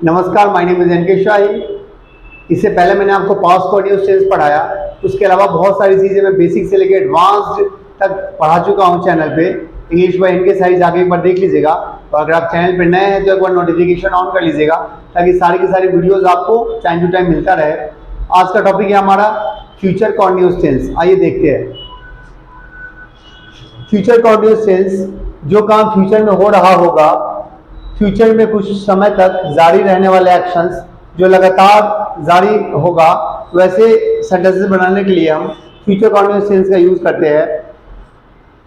नमस्कार, my name is N K शाही। इससे पहले मैंने आपको पास्ट कंटीन्यूअस टेंस पढ़ाया। उसके अलावा बहुत सारी चीज़ें मैं बेसिक से लेकर एडवांस्ड तक पढ़ा चुका हूँ चैनल पे। इंग्लिश बाय एनके शाही जाके एक बार देख लीजिएगा। और अगर आप चैनल पे नए हैं तो एक बार नोटिफिकेशन ऑन कर लीजिएगा ताकि सारी की सारी वीडियोज़ आपको टाइम टू टाइम मिलता रहे। आज का टॉपिक है हमारा फ्यूचर कंटीन्यूअस टेंस। आइए देखते हैं। फ्यूचर कंटीन्यूअस टेंस, जो काम फ्यूचर में हो रहा होगा, फ्यूचर में कुछ समय तक जारी रहने वाले एक्शंस जो लगातार जारी होगा, वैसे सेंटेंसेस बनाने के लिए हम फ्यूचर कंटीन्यूअस टेंस का यूज करते हैं।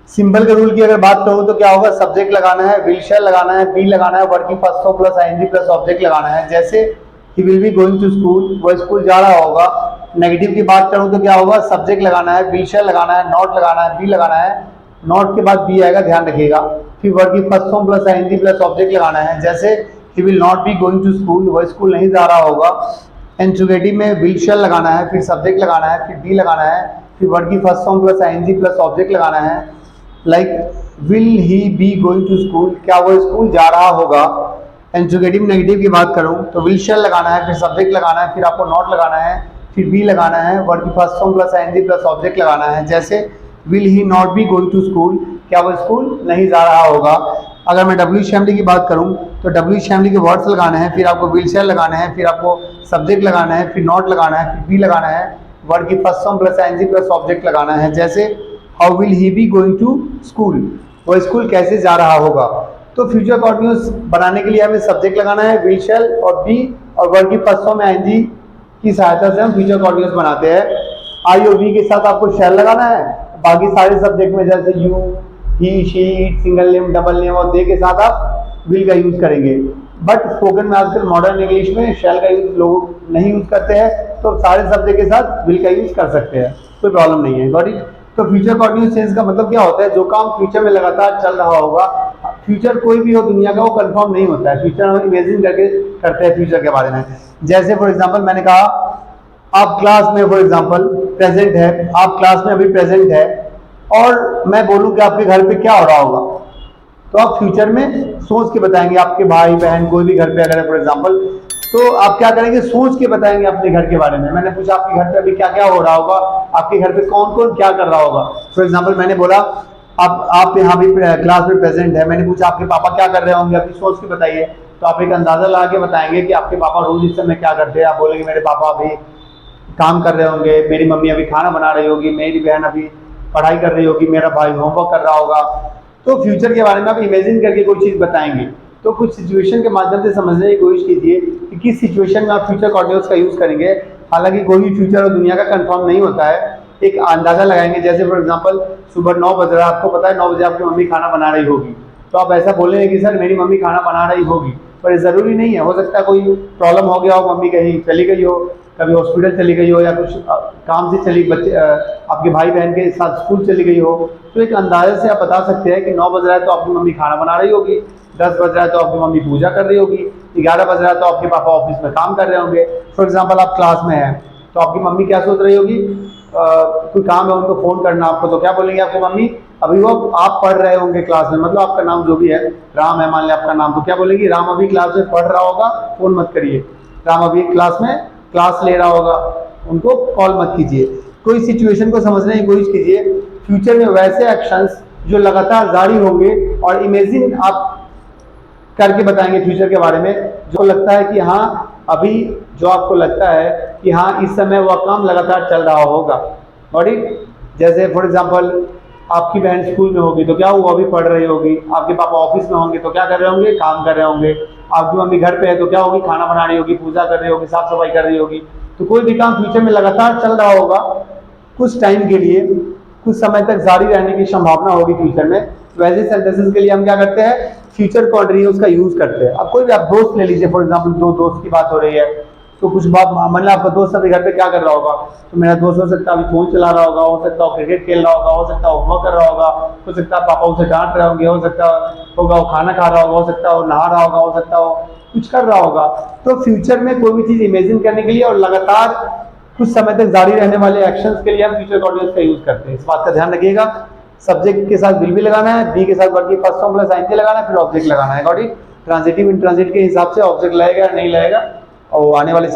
सिंपल के रूल की अगर बात करूं तो क्या होगा, सब्जेक्ट लगाना है, विल शैल लगाना है, बी लगाना है, वर्ब की first form plus ING plus object लगाना है। जैसे he will be going to school, वो स्कूल जा रहा होगा। नेगेटिव की बात करूं तो क्या होगा, सब्जेक्ट लगाना है, विल शैल लगाना है, नॉट लगाना है, बी लगाना है, नॉट के बाद बी आएगा, ध्यान रखिएगा। फिर वर्ब की first form plus ING plus object लगाना है। जैसे he will not be going to school, वह स्कूल नहीं जा रहा होगा। इंट्रोगेटिव में विल शैल लगाना है, फिर सब्जेक्ट लगाना है, फिर बी लगाना है, फिर वर्ब की first form plus ING plus object लगाना है। Like will he be going to school, क्या वो स्कूल जा रहा होगा। इंट्रोगेटिव नेगेटिव की बात करूं तो विल शैल लगाना है, फिर सब्जेक्ट लगाना है, फिर आपको नॉट लगाना है, फिर बी लगाना है, वर्ब की first form plus ING plus object लगाना है। जैसे will he not be going to school, क्या वो स्कूल नहीं जा रहा होगा। अगर मैं डब्ल्यू शैमली की बात करूं तो डब्ल्यू शैमली के वर्ड्स लगाने हैं, फिर आपको विल शैल लगाना है, फिर आपको सब्जेक्ट लगाना है, फिर नॉट लगाना है, फिर बी लगाना है, वर्ब की first form plus ING plus object लगाना है। जैसे how will he be going to school, वो स्कूल कैसे जा रहा होगा। तो फ्यूचर कंटीन्यूअस बनाने के लिए हमें सब्जेक्ट लगाना है, विल शैल और बी, और वर्ब की फर्स्ट फॉर्म आईएनजी की सहायता से हम फ्यूचर कंटीन्यूअस बनाते हैं। आई और वी के साथ आपको शैल लगाना है। बाकी सारे सब्जेक्ट में जैसे you, he, she, it, single name, double name और दे के साथ आप विल का यूज करेंगे। बट स्पोकन में आजकल मॉडर्न इंग्लिश में शैल का यूज लोग नहीं यूज करते हैं, तो सारे सब्जेक्ट के साथ विल का यूज कर सकते हैं, कोई प्रॉब्लम नहीं है। Got it. तो फ्यूचर कंटीन्यूअस टेंस का मतलब क्या होता है, जो काम फ्यूचर में लगातार चल रहा होगा। फ्यूचर कोई भी हो दुनिया का, वो कंफर्म नहीं होता है। फ्यूचर हम इमेजिन करके करते हैं फ्यूचर के बारे में। जैसे फॉर एग्जाम्पल मैंने कहा आप क्लास में, फॉर एग्जाम्पल प्रेजेंट है, आप क्लास में अभी प्रेजेंट है, और मैं बोलूं कि आपके घर पे क्या हो रहा होगा, तो आप फ्यूचर में सोच के बताएंगे। आपके भाई बहन कोई भी घर पे अगर है फॉर एग्जाम्पल, तो आप क्या करेंगे, सोच के बताएंगे अपने घर के बारे में। मैंने पूछा आपके घर पे अभी क्या क्या हो रहा होगा, आपके घर पे कौन कौन क्या कर रहा होगा। फॉर एग्जाम्पल मैंने बोला आप यहाँ भी क्लास में प्रेजेंट है, मैंने पूछा आपके पापा क्या कर रहे होंगे, अभी सोच के बताइए। तो आप एक अंदाजा लगा के बताएंगे कि आपके पापा रोज इस समय क्या करते हैं। आप बोलेंगे मेरे पापा अभी काम कर रहे होंगे, मेरी मम्मी अभी खाना बना रही होगी, मेरी बहन अभी पढ़ाई कर रही होगी, मेरा भाई होमवर्क कर रहा होगा। तो फ्यूचर के बारे में आप इमेजिन करके कोई चीज़ बताएंगे। तो कुछ सिचुएशन के माध्यम से समझने की कोशिश कीजिए कि किस सिचुएशन में आप फ्यूचर कंटीन्यूअस का यूज़ करेंगे। हालांकि कोई भी फ्यूचर और दुनिया का कंफर्म नहीं होता है, एक अंदाजा लगाएंगे। जैसे फॉर एग्जाम्पल सुबह 9 बज रहा है, आपको पता है 9 बजे आपकी मम्मी खाना बना रही होगी, तो आप ऐसा बोलेंगे कि सर मेरी मम्मी खाना बना रही होगी, पर ये ज़रूरी नहीं है। हो सकता है कोई प्रॉब्लम हो गया हो, मम्मी कहीं चली गई हो, कभी हॉस्पिटल चली गई हो, या कुछ काम से चली आपके भाई बहन के साथ स्कूल चली गई हो। तो एक अंदाजे से आप बता सकते हैं कि 9 बज रहा है तो आपकी मम्मी खाना बना रही होगी, 10 बज रहा है तो आपकी मम्मी पूजा कर रही होगी, 11 बज रहा है तो आपके पापा ऑफिस में काम कर रहे होंगे। फॉर एग्जाम्पल आप क्लास में हैं, तो आपकी मम्मी क्या सोच रही होगी, कोई काम है उनको फ़ोन करना आपको, तो क्या बोलेंगे आपकी मम्मी, अभी वो आप पढ़ रहे होंगे क्लास में, मतलब आपका नाम जो भी है राम है, मान लिया आपका नाम, तो क्या बोलेंगी, राम अभी क्लास में पढ़ रहा होगा, फ़ोन मत करिए, राम अभी क्लास में क्लास ले रहा होगा, उनको कॉल मत कीजिए। कोई सिचुएशन को समझने की कोशिश कीजिए। फ्यूचर में वैसे एक्शंस जो लगातार जारी होंगे, और इमेजिन आप करके बताएंगे फ्यूचर के बारे में, जो लगता है कि हाँ अभी, जो आपको लगता है कि हाँ इस समय वह काम लगातार चल रहा होगा। और जैसे फॉर एग्जांपल आपकी बहन स्कूल में होगी तो क्या वो अभी पढ़ रही होगी, आपके पापा ऑफिस में होंगे तो क्या कर रहे होंगे, काम कर रहे होंगे, आपकी मम्मी घर पे है तो क्या होगी, खाना बना रही होगी, पूजा कर रही होगी, साफ सफाई कर रही होगी। तो कोई भी काम फ्यूचर में लगातार चल रहा होगा, कुछ टाइम के लिए, कुछ समय तक जारी रहने की संभावना होगी फ्यूचर में। वैसे सेंटेंसेस के लिए हम क्या करते हैं, फ्यूचर कंटीन्यूअस का यूज करते हैं। अब कोई भी आप दोस्त ले लीजिए, फॉर एग्जांपल दो दोस्त की बात हो रही है, तो कुछ बात मान लो आपका दोस्त अभी घर पे क्या कर रहा होगा, तो मेरा दोस्त हो सकता है अभी फोन चला रहा होगा, हो सकता है क्रिकेट खेल रहा होगा, हो सकता है होमवर्क कर रहा होगा, हो सकता है पापा उसे डांट रहे होंगे, हो सकता होगा वो खाना खा रहा होगा, हो सकता है वो नहा रहा होगा, हो सकता है वो कुछ कर रहा होगा। तो फ्यूचर में कोई भी चीज इमेजिन करने के लिए और लगातार कुछ समय तक जारी रहने वाले एक्शंस के लिए हम फ्यूचर कंटीन्यूअस का यूज करते हैं। इस बात का ध्यान रखिएगा। सब्जेक्ट के साथ विल भी लगाना है, बी के साथ वर्ब की फर्स्ट फॉर्म प्लस आईएनजी लगाना है, फिर ऑब्जेक्ट लगाना है। Got it. ट्रांजिटिव इंट्रांजिट के हिसाब से ऑब्जेक्ट लगेगा या नहीं लगेगा, और आने वाले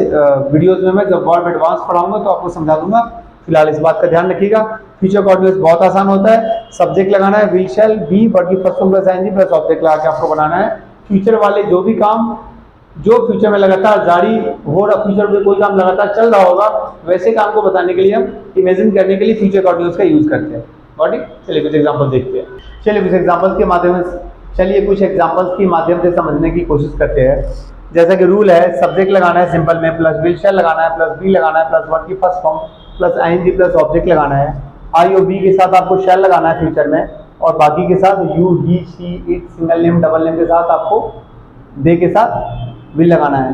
वीडियोस में मैं जब वर्ब एडवांस पढ़ाऊंगा तो आपको समझा दूंगा। फिलहाल इस बात का ध्यान रखिएगा। फ्यूचर कॉन्टिन्यूअस बहुत आसान होता है। सब्जेक्ट लगाना है विल शैल बी, वर्ब की first form plus ING plus object लगा के आपको बनाना है। फ्यूचर वाले जो भी काम जो फ्यूचर में लगातार जारी हो रहा, फ्यूचर में कोई काम लगातार चल रहा होगा, वैसे काम को बताने के लिए हम इमेजिन करने के लिए फ्यूचर कॉन्टिन्यूअस का यूज करते हैं। Got it? चलिए कुछ एग्जांपल देखते हैं। चलिए कुछ एग्जांपल्स के माध्यम से समझने की कोशिश करते हैं। जैसा कि रूल है, सब्जेक्ट लगाना है सिंपल में, प्लस विल शैल लगाना है, प्लस बी लगाना है, प्लस वर्ब की first form plus ING plus object लगाना है। आई और बी के साथ आपको शैल लगाना है फ्यूचर में, और बाकी के साथ you, he, she, it, single name, double name के साथ आपको दे के साथ विल लगाना है।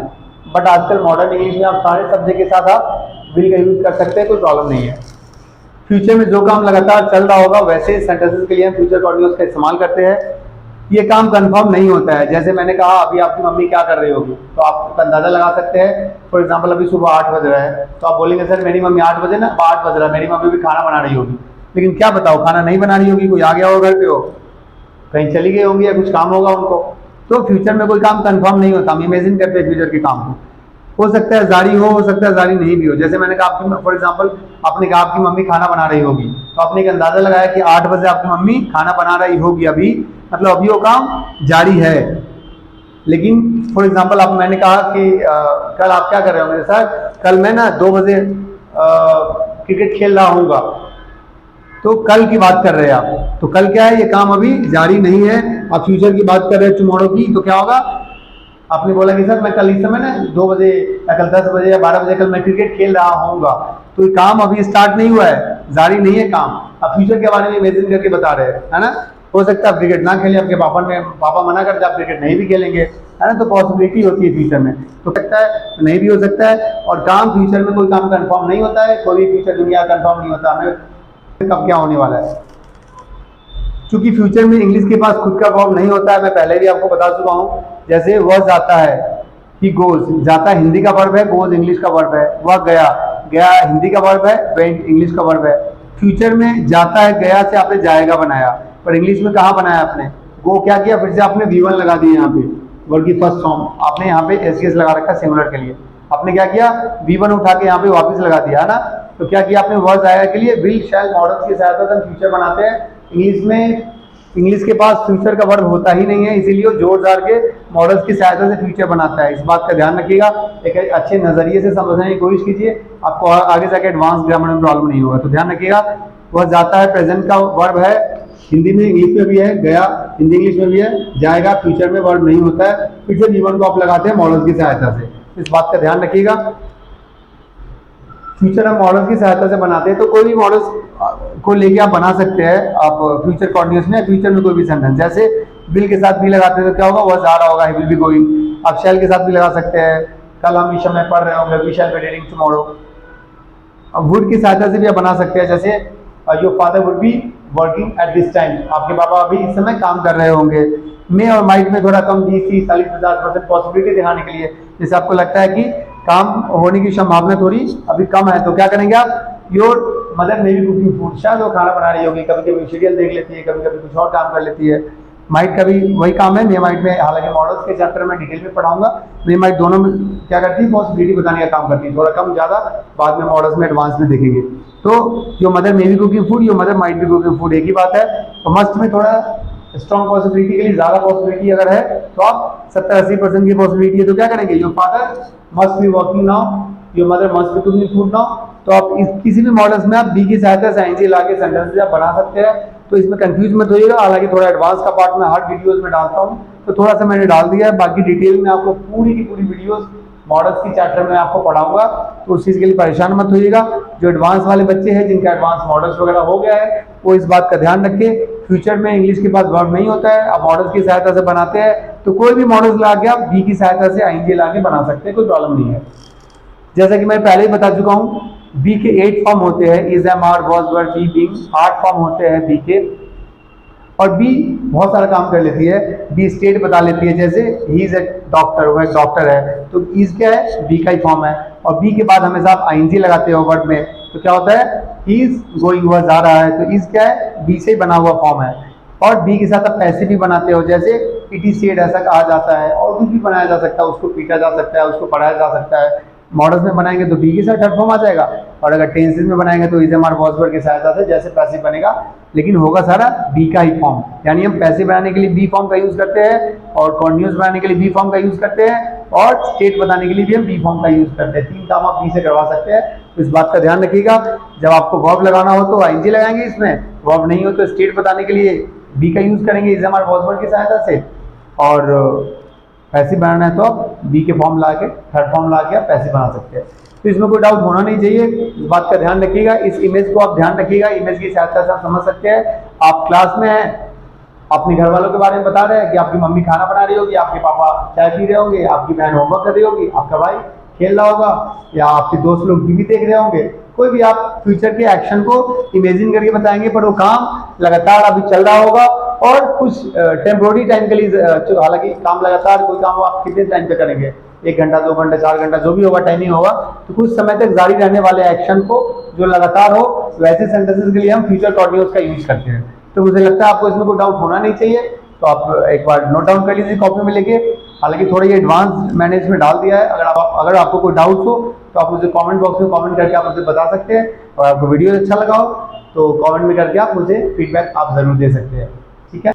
बट आजकल मॉडर्न इंग्लिश में आप सारे सब्जेक्ट के साथ आप विल का यूज कर सकते हैं, कोई प्रॉब्लम नहीं है। फ्यूचर में जो काम लगातार चल रहा होगा वैसे सेंटेंसेस के लिए हम फ्यूचर कॉन्टिन्यूअस का इस्तेमाल करते हैं। ये काम कंफर्म नहीं होता है। जैसे मैंने कहा अभी आपकी मम्मी क्या कर रही होगी, तो आप अंदाजा लगा सकते हैं। फॉर एग्जांपल अभी सुबह 8 बज रहा है, तो आप बोलेंगे सर मेरी मम्मी 8 बजे ना 8 बज रहा है, मेरी मम्मी भी खाना बना रही होगी। लेकिन क्या बताओ, खाना नहीं बना रही होगी, कोई आ गया होगा घर पे, हो कहीं चली गई होंगी या कुछ काम होगा उनको। तो फ्यूचर में कोई काम कंफर्म नहीं होता, हम इमेजिन करते हैं फ्यूचर के काम को। हो सकता है जारी हो सकता है जारी नहीं भी हो। जैसे मैंने कहा आपकी, फॉर एग्जांपल आपने कहा आपकी मम्मी खाना बना रही होगी, तो आपने एक अंदाजा लगाया कि 8 बजे आपकी मम्मी खाना बना रही होगी अभी, मतलब अभी वो काम जारी है। लेकिन फॉर एग्जांपल आप, मैंने कहा कि कल आप क्या कर रहे हो मेरे साथ, कल मैं ना 2 बजे क्रिकेट खेल रहा हूँगा, तो कल की बात कर रहे हैं आप, तो कल क्या है, ये काम अभी जारी नहीं है। आप फ्यूचर की बात कर रहे हैं टुमारो की, तो क्या होगा, आपने बोला कि सर मैं कल इस समय ना 2 बजे या कल 10 बजे या 12 बजे कल मैं क्रिकेट खेल रहा होऊंगा, तो ये काम अभी स्टार्ट नहीं हुआ है, जारी नहीं है काम। आप फ्यूचर के बारे में इमेजिन करके बता रहे हैं, है ना। हो सकता है आप क्रिकेट ना खेलें, आपके पापा मना करते आप क्रिकेट नहीं भी खेलेंगे, है ना, तो पॉसिबिलिटी होती है फ्यूचर में, तो सकता है नहीं भी हो सकता है। और काम फ्यूचर में कोई काम कंफर्म नहीं होता है, कोई भी फ्यूचर दुनिया कंफर्म नहीं होता, हमें कब क्या होने वाला है। क्योंकि फ्यूचर में इंग्लिश के पास खुद का फॉर्म नहीं होता है, मैं पहले भी आपको बता चुका हूँ। जैसे वह जाता है, ही गोज, जाता हिंदी का वर्ब है, गोज इंग्लिश का वर्ब है। वह गया, गया हिंदी का वर्ब है, वेंट इंग्लिश का वर्ब है। फ्यूचर में जाता है, गया से आपने जाएगा बनाया, पर इंग्लिश में कहाँ बनाया आपने, गो क्या किया, फिर से आपने V1 लगा दिया यहाँ पे, वर्ब की फर्स्ट फॉर्म आपने यहाँ पे एसकेस लगा रखा सिंगुलर के लिए। आपने क्या किया, V1 उठा के यहाँ पे वापस लगा दिया, है ना। तो क्या किया आपने, वर्ब आएगा के लिए विल शैल मॉडल्स की सहायता से हम फ्यूचर बनाते हैं। इंग्लिश में, इंग्लिश के पास फ्यूचर का वर्ब होता ही नहीं है, इसीलिए वो जोर जार के मॉडल्स की सहायता से फ्यूचर बनाता है। इस बात का ध्यान रखिएगा, एक अच्छे नजरिए से समझने की कोशिश कीजिए, आपको आगे जाके एडवांस ग्रामर में प्रॉब्लम नहीं होगा। तो ध्यान रखिएगा, वह जाता है प्रेजेंट का वर्ब है, हिंदी में इंग्लिश में भी है, गया हिंदी इंग्लिश में भी है, जाएगा फ्यूचर में वर्ब नहीं होता है, फिर से V1 को आप लगाते हैं मॉडल्स की सहायता से। इस बात का ध्यान रखिएगा, फ्यूचर हम मॉडल्स की सहायता से बनाते हैं। तो कोई भी मॉडल्स को लेके आप बना सकते हैं आप फ्यूचर कॉन्टिन्यूअस में, फ्यूचर में कोई भी सेंटेंस। जैसे विल के साथ भी लगाते हैं तो क्या होगा, वह जा रहा होगा, ही विल बी गोइंग। आप शैल के साथ भी लगा सकते हैं, कल हम इस समय पढ़ रहे होंगे, we shall be reading tomorrow. अब वुड की सहायता से भी आप बना सकते हैं, जैसे your father would be working at this time, आपके पापा अभी इस समय काम कर रहे होंगे। मे और माइट में थोड़ा कम, 20-30-40-50% पॉसिबिलिटी दिखाने के लिए, जैसे आपको लगता है कि काम होने की संभावना थोड़ी अभी कम है, तो क्या करेंगे आप, your mother may be cooking food, शायद वो खाना बना रही होगी, कभी कभी सीरियल देख लेती है, कभी कभी कुछ और काम कर लेती है। माइट का भी वही काम है, मे माइट में, हालांकि मॉडल्स के चैप्टर में डिटेल में पढ़ाऊंगा, मे माइट दोनों में क्या करती है, पॉसिबिलिटी बताने का काम करती है, थोड़ा कम ज़्यादा बाद में मॉडल्स में एडवांस में देखेंगे। तो your mother may be cooking food, your mother might be cooking food, एक ही बात है। तो मस्ट में थोड़ा स्ट्रॉन्ग पॉसिबिलिटी के लिए ज़्यादा पॉसिबिलिटी अगर है तो आप 70-80% की पॉसिबिलिटी है, तो क्या करेंगे, your father must be working now, your mother must be cooking food now. तो आप किसी भी मॉडल्स में आप बी की सहायता से आईएनजी ला के सेंटेंसेस आप बना सकते हैं। तो इसमें कंफ्यूज मत होइएगा, हालांकि थोड़ा एडवांस का पार्ट मैं हर वीडियोस में डालता हूँ, तो थोड़ा सा मैंने डाल दिया है, बाकी डिटेल में आपको पूरी की पूरी वीडियोस मॉडल्स की चैप्टर में आपको पढ़ाऊंगा, तो उस चीज़ के लिए परेशान मत होइएगा। जो एडवांस वाले बच्चे हैं जिनका एडवांस मॉडल्स वगैरह हो गया है, वो इस बात का ध्यान रखें, फ्यूचर में इंग्लिश के पास वर्ब नहीं होता है, आप मॉडल्स की सहायता से बनाते हैं, तो कोई भी मॉडल्स ला के आप बी की सहायता से आईएनजी ला के बना सकते हैं, कोई प्रॉब्लम नहीं है। जैसा कि मैं पहले ही बता चुका हूँ, बी के 8 फॉर्म होते हैं, is, am, are, was, were, be, being, 8 form होते हैं बी के। और बी बहुत सारा काम कर लेती है, बी स्टेट बता लेती है, जैसे ही इज ए डॉक्टर, वो एक डॉक्टर है, तो इज क्या है, बी का ही फॉर्म है। और बी के बाद हमेशा आप आईएनजी लगाते हो वर्ड में, तो क्या होता है, ही इज गोइंग, वह जा रहा है, तो इज क्या है, बी से ही बना हुआ फॉर्म है। और बी के साथ आप पैसिव भी बनाते हो, जैसे इट इज सेड ऐसा कहा जाता है, और कुछ भी बनाया जा सकता है, उसको पीटा जा सकता है, उसको पढ़ाया जा सकता है। मॉडल्स में बनाएंगे तो बी के साथ थर्ड फॉर्म आ जाएगा, और अगर टेंसेस में बनाएंगे तो is am are was were की सहायता से जैसे पैसिव बनेगा, लेकिन होगा सारा बी का ही फॉर्म। यानी हम पैसिव बनाने के लिए बी फॉर्म का यूज करते हैं, और कॉन्टिन्यूअस बनाने के लिए बी फॉर्म का यूज करते हैं, और स्टेट बताने के लिए भी हम बी फॉर्म का यूज करते हैं। 3 काम आप बी से करवा सकते हैं, तो इस बात का ध्यान रखिएगा। जब आपको वर्ब लगाना हो तो आईएनजी लगाएंगे इसमें, वर्ब नहीं हो तो स्टेट बताने के लिए बी का यूज करेंगे is am are was were की सहायता से, और पैसिव बनाना है तो आप बी के फॉर्म ला के, थर्ड फॉर्म ला के आप पैसिव बना सकते हैं। तो इसमें कोई डाउट होना नहीं चाहिए, इस बात का ध्यान रखिएगा। इस इमेज को आप ध्यान रखिएगा, इमेज की सहायता से आप समझ सकते हैं। आप क्लास में हैं, अपने घर वालों के बारे में बता रहे हैं कि आपकी मम्मी खाना बना रही होगी, आपके पापा चाय पी रहे होंगे, आपकी बहन होमवर्क कर रही होगी, आपका भाई खेल रहा होगा, या आपके दोस्त लोग टीवी देख रहे होंगे। कोई भी आप फ्यूचर के एक्शन को इमेजिन करके बताएंगे, पर वो काम लगातार अभी चल रहा होगा, और कुछ टेम्पोररी टाइम के लिए, हालांकि काम लगातार, कोई काम आप कितने टाइम पे करेंगे, 1 घंटा 2 घंटा 4 घंटा जो भी होगा टाइमिंग होगा, तो कुछ समय तक जारी रहने वाले एक्शन को जो लगातार हो, वैसे सेंटेंसेस के लिए हम फ्यूचर कॉन्टिन्यूअस का यूज करते हैं। तो मुझे लगता है आपको इसमें कोई डाउट होना नहीं चाहिए, तो आप एक बार नोट डाउन कर लीजिए कॉपी में लेके। हालांकि थोड़ा ये एडवांस मैंने इसमें डाल दिया है, अगर आपको कोई डाउट हो तो आप मुझे कमेंट बॉक्स में कमेंट करके आप मुझे बता सकते हैं, और आपको वीडियो अच्छा लगा हो तो कमेंट में करके आप मुझे फीडबैक आप जरूर दे सकते हैं, ठीक है।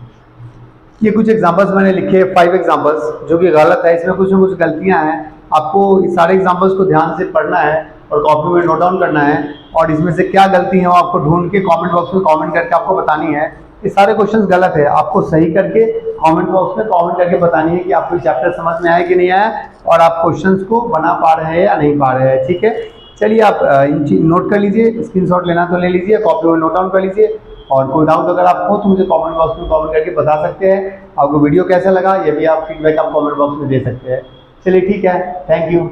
ये कुछ एग्जांपल्स मैंने लिखे, 5 एग्जांपल्स, जो कि गलत है, इसमें कुछ न कुछ गलतियां हैं। आपको इस सारे एग्जांपल्स को ध्यान से पढ़ना है और कॉपी में नोट डाउन करना है, और इसमें से क्या गलती है वो आपको ढूंढ के कमेंट बॉक्स में कमेंट करके आपको बतानी है। ये सारे क्वेश्चंस गलत है, आपको सही करके कमेंट बॉक्स में कमेंट करके बतानी है कि आपको चैप्टर समझ में आया कि नहीं आया, और आप क्वेश्चंस को बना पा रहे हैं या नहीं पा रहे हैं, ठीक है। चलिए आप नोट कर लीजिए, स्क्रीनशॉट लेना तो ले लीजिए, कॉपी में नोट डाउन कर लीजिए, और कोई डाउट अगर आपको तो मुझे कमेंट बॉक्स में कमेंट करके बता सकते हैं। आपको वीडियो कैसा लगा ये भी आप फीडबैक आप कमेंट बॉक्स में दे सकते हैं। चलिए ठीक है, थैंक यू।